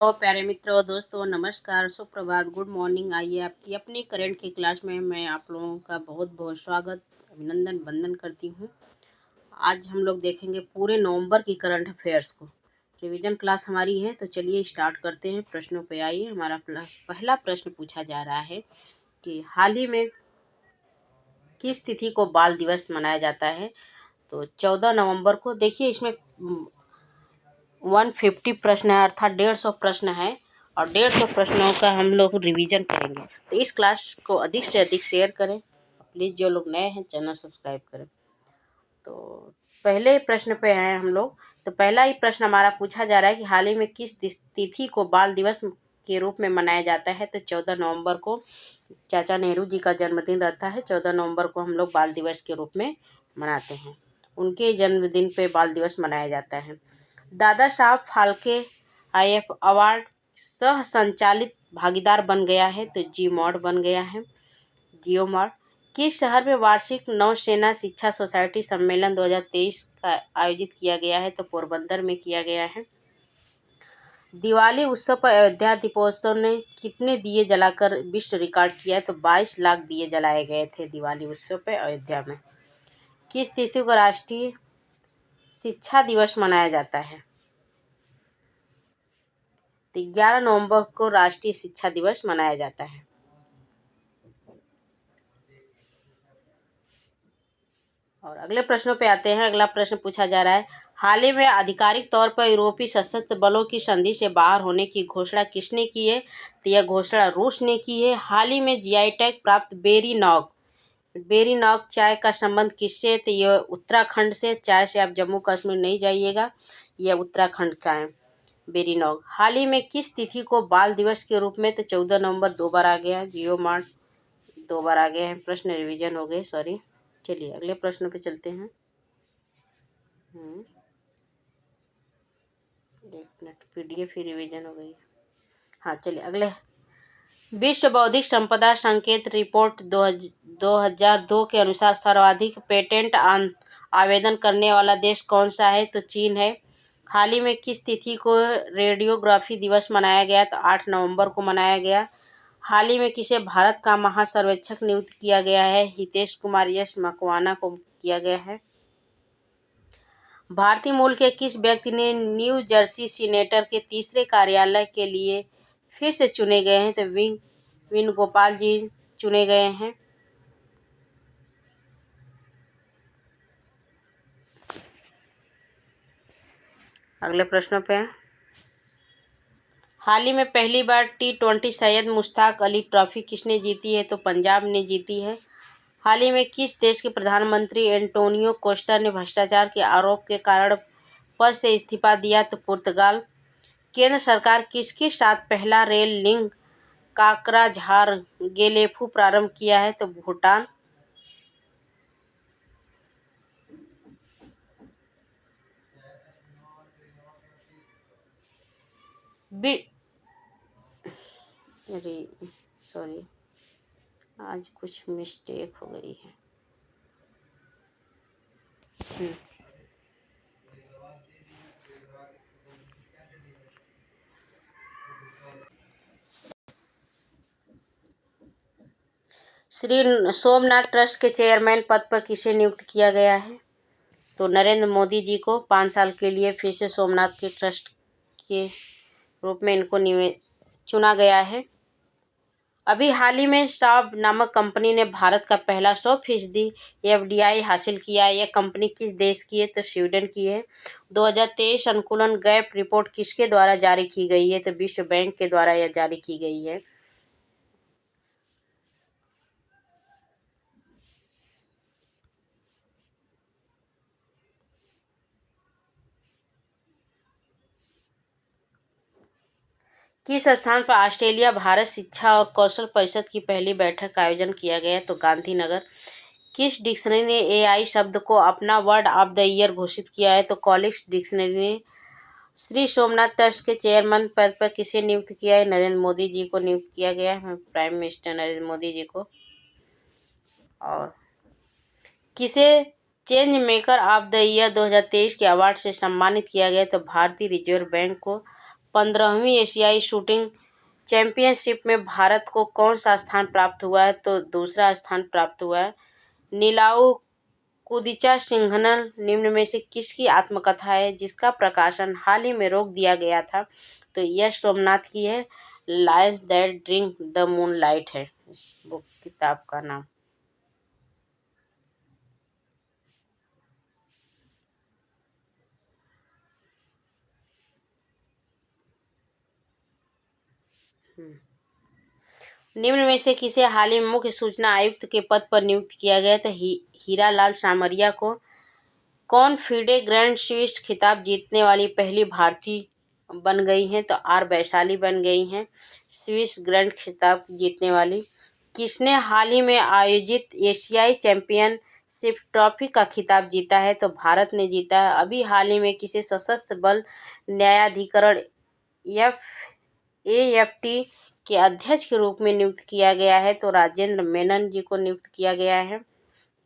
तो प्यारे मित्रों, दोस्तों, नमस्कार, सुप्रभात, गुड मॉर्निंग। आइए आपकी अपनी करंट की क्लास में मैं आप लोगों का बहुत बहुत स्वागत, अभिनंदन, वंदन करती हूँ। आज हम लोग देखेंगे पूरे नवंबर की करंट अफेयर्स को। रिवीजन क्लास हमारी है, तो चलिए स्टार्ट करते हैं। प्रश्नों पे आइए। हमारा पहला प्रश्न पूछा जा रहा है कि हाल ही में किस तिथि को बाल दिवस मनाया जाता है। तो 14 नवंबर को। देखिए, इसमें 150 प्रश्न है, अर्थात 150 प्रश्न है और 150 प्रश्नों का हम लोग रिवीजन करेंगे। तो इस क्लास को अधिक से अधिक शेयर करें। प्लीज़, जो लोग नए हैं चैनल सब्सक्राइब करें। तो पहले प्रश्न पे हैं हम लोग। तो पहला ही प्रश्न हमारा पूछा जा रहा है कि हाल ही में किस तिथि को बाल दिवस के रूप में मनाया जाता है। तो 14 नवंबर को चाचा नेहरू जी का जन्मदिन रहता है। 14 नवंबर को हम लोग बाल दिवस के रूप में मनाते हैं। उनके जन्मदिन पे बाल दिवस मनाया जाता है। दादा साहब फाल्के IF अवार्ड सह संचालित भागीदार बन गया है। तो जी मॉड बन गया है, जियो मॉड। किस शहर में वार्षिक नौसेना शिक्षा सोसाइटी सम्मेलन 2023 का आयोजित किया गया है। तो पोरबंदर में किया गया है। दिवाली उत्सव पर अयोध्या दीपोत्सव ने कितने दिए जलाकर विश्व रिकॉर्ड किया है। तो 22 लाख दिए जलाए गए थे दिवाली उत्सव पर अयोध्या में। किस तिथि को राष्ट्रीय शिक्षा दिवस मनाया जाता है। तो 11 नवंबर को राष्ट्रीय शिक्षा दिवस मनाया जाता है। और अगले प्रश्नों पे आते हैं। अगला प्रश्न पूछा जा रहा है, हाल ही में आधिकारिक तौर पर यूरोपीय सशस्त्र बलों की संधि से बाहर होने की घोषणा किसने की है। तो यह घोषणा रूस ने की है। हाल ही में GI टैग प्राप्त बेरी नॉग चाय का संबंध किससे। तो यह उत्तराखंड से। चाय से आप जम्मू कश्मीर नहीं जाइएगा, यह उत्तराखंड का है बेरी नॉग। हाल ही में किस तिथि को बाल दिवस के रूप में। तो 14 नवंबर 2 बार आ गया। जियो मार्ट 2 बार आ गए हैं। प्रश्न रिवीजन हो गए, सॉरी। चलिए अगले प्रश्न पे चलते हैं। एक मिनट, PDF ही रिवीजन हो गई। हाँ, चलिए अगले। विश्व बौद्धिक संपदा संकेत रिपोर्ट 2002 के अनुसार सर्वाधिक पेटेंट आवेदन करने वाला देश कौन सा है। तो चीन है। हाल ही में किस तिथि को रेडियोग्राफी दिवस मनाया गया। तो 8 नवंबर को मनाया गया। हाल ही में किसे भारत का महासर्वेक्षक नियुक्त किया गया है। हितेश कुमार यस मकवाना को किया गया है। भारतीय मूल के किस व्यक्ति ने न्यू जर्सी सीनेटर के तीसरे कार्यालय के लिए फिर से चुने गए हैं। तो वेणुगोपाल जी चुने गए हैं। अगले प्रश्नों पे हैं। हाल ही में पहली बार T20 सैयद मुश्ताक अली ट्रॉफी किसने जीती है। तो पंजाब ने जीती है। हाल ही में किस देश के प्रधानमंत्री एंटोनियो कोस्टा ने भ्रष्टाचार के आरोप के कारण पद से इस्तीफा दिया। तो पुर्तगाल। केंद्र सरकार किसके साथ पहला रेल लिंक काकराझार गेलेफू प्रारंभ किया है। तो भूटान। अरे सॉरी, आज कुछ मिस्टेक हो गई है। श्री सोमनाथ ट्रस्ट के चेयरमैन पद पर किसे नियुक्त किया गया है। तो नरेंद्र मोदी जी को 5 साल के लिए फिर से सोमनाथ के ट्रस्ट के रूप में इनको चुना गया है। अभी हाल ही में स्टाब नामक कंपनी ने भारत का पहला 100% FDI हासिल किया है। यह कंपनी किस देश की है। तो स्वीडन की है। 2023 अनुकूलन गैप रिपोर्ट किसके द्वारा जारी की गई है। तो विश्व बैंक के द्वारा यह जारी की गई है। किस स्थान पर ऑस्ट्रेलिया भारत शिक्षा और कौशल परिषद की पहली बैठक का आयोजन किया गया। तो गांधीनगर। किस डिक्शनरी ने AI शब्द को अपना वर्ड ऑफ द ईयर घोषित किया है। तो कॉलिक्स डिक्शनरी ने। श्री सोमनाथ ट्रस्ट के चेयरमैन पद पर किसे नियुक्त किया है। नरेंद्र मोदी जी को नियुक्त किया गया है, प्राइम मिनिस्टर नरेंद्र मोदी जी को। और किसे change maker of the year 2023 के अवार्ड से सम्मानित किया गया। तो भारतीय रिजर्व बैंक को। 15वीं एशियाई शूटिंग चैंपियनशिप में भारत को कौन सा स्थान प्राप्त हुआ है? तो दूसरा स्थान प्राप्त हुआ है। नीलाऊ कुदिचा सिंघनल निम्न में से किसकी आत्मकथा है जिसका प्रकाशन हाल ही में रोक दिया गया था? तो यश सोमनाथ की है। Lions that drink the moonlight है इस बुक किताब का नाम। निम्न में से किसे हाल ही में मुख्य सूचना आयुक्त के पद पर नियुक्त किया गया? तो हीरालाल सामरिया को। कौन फीडे ग्रैंड स्विस खिताब जीतने वाली पहली भारतीय बन गई हैं? तो आर वैशाली बन गई हैं स्विस ग्रैंड खिताब जीतने वाली। किसने हाल ही में आयोजित एशियाई चैंपियनशिप ट्रॉफी का खिताब जीता है? तो भारत ने जीता है। अभी हाल ही में किसे सशस्त्र बल न्यायाधिकरण AFT के अध्यक्ष के रूप में नियुक्त किया गया है? तो राजेंद्र मेनन जी को नियुक्त किया गया है।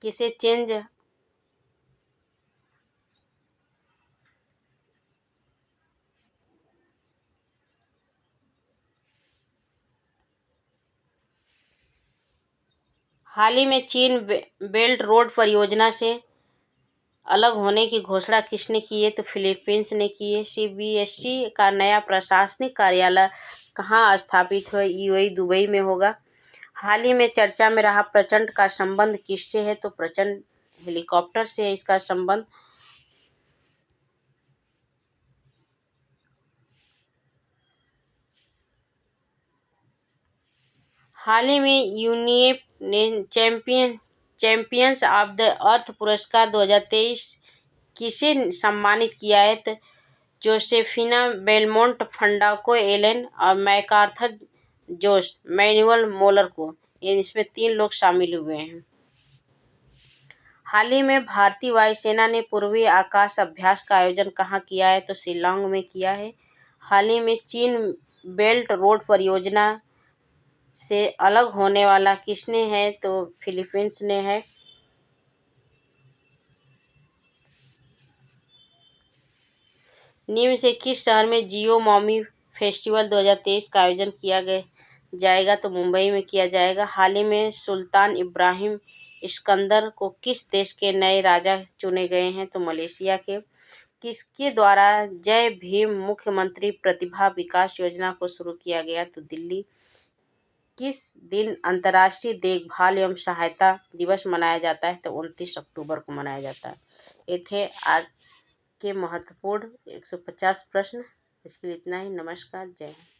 किसे चेंज हाल ही में चीन बेल्ट रोड परियोजना से अलग होने की घोषणा किसने की है? तो फिलीपींस ने की है। CBSE का नया प्रशासनिक कार्यालय कहाँ स्थापित हो? UAE दुबई में होगा। हाल ही में चर्चा में रहा प्रचंड का संबंध किससे है? तो प्रचंड हेलीकॉप्टर से है इसका संबंध। हाल ही में यूनिएप ने चैंपियंस ऑफ द अर्थ पुरस्कार 2023 किसे सम्मानित किया है? तो जोसेफिना बेलमोंट फंडाको एलन और मैकार्थर जोस मैनुअल मोलर को। इसमें 3 लोग शामिल हुए हैं। हाल ही में भारतीय वायुसेना ने पूर्वी आकाश अभ्यास का आयोजन कहाँ किया है? तो शिलांग में किया है। हाल ही में चीन बेल्ट रोड परियोजना से अलग होने वाला किसने है? तो फिलीपींस ने है। निम्न से किस शहर में जियो मॉमी फेस्टिवल 2023 का आयोजन किया जाएगा? तो मुंबई में किया जाएगा। हाल ही में सुल्तान इब्राहिम सिकंदर को किस देश के नए राजा चुने गए हैं? तो मलेशिया के। किसके द्वारा जय भीम मुख्यमंत्री प्रतिभा विकास योजना को शुरू किया गया? तो दिल्ली। किस दिन अंतर्राष्ट्रीय देखभाल एवं सहायता दिवस मनाया जाता है? तो 29 अक्टूबर को मनाया जाता है। ये थे आज के महत्वपूर्ण 150 प्रश्न। इसके लिए इतना ही। नमस्कार, जय हिंद।